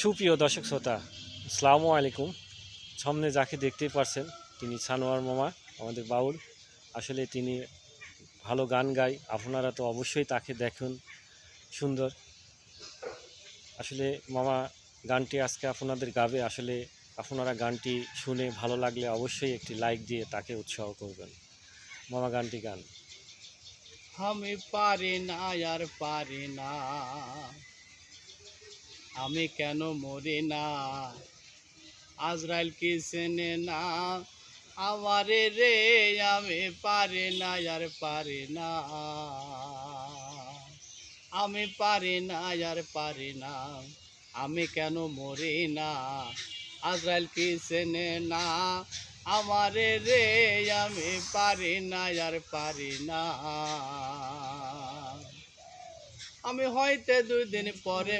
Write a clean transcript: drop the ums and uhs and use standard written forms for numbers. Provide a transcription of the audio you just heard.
সুপ্রিয় দর্শক শ্রোতা, আসসালামু আলাইকুম। সামনে যাকে দেখতেই পারছেন তিনি সানোয়ার মামা, আমাদের বাউল। আসলে তিনি ভালো গান গায়, আপনারা তো অবশ্যই তাকে দেখুন, সুন্দর। আসলে মামা গানটি আজকে আপনাদের গাবে। আসলে আপনারা গানটি শুনে ভালো লাগলে অবশ্যই একটি লাইক দিয়ে তাকে উৎসাহ করবেন। মামা গানটি গান। আমি পারি না আর পারি না, আমি কেন মরি না, আজরাইল কি চেনে না আমারে রে, আমি পারি না আর পারি না, আমি পারি না আর পারি না, আমি কেন মরি না, আজরাইল কি চেনে না আমারে রে, আমি পারি না আর পারি না। আমি হয়তো 2 দিন পরে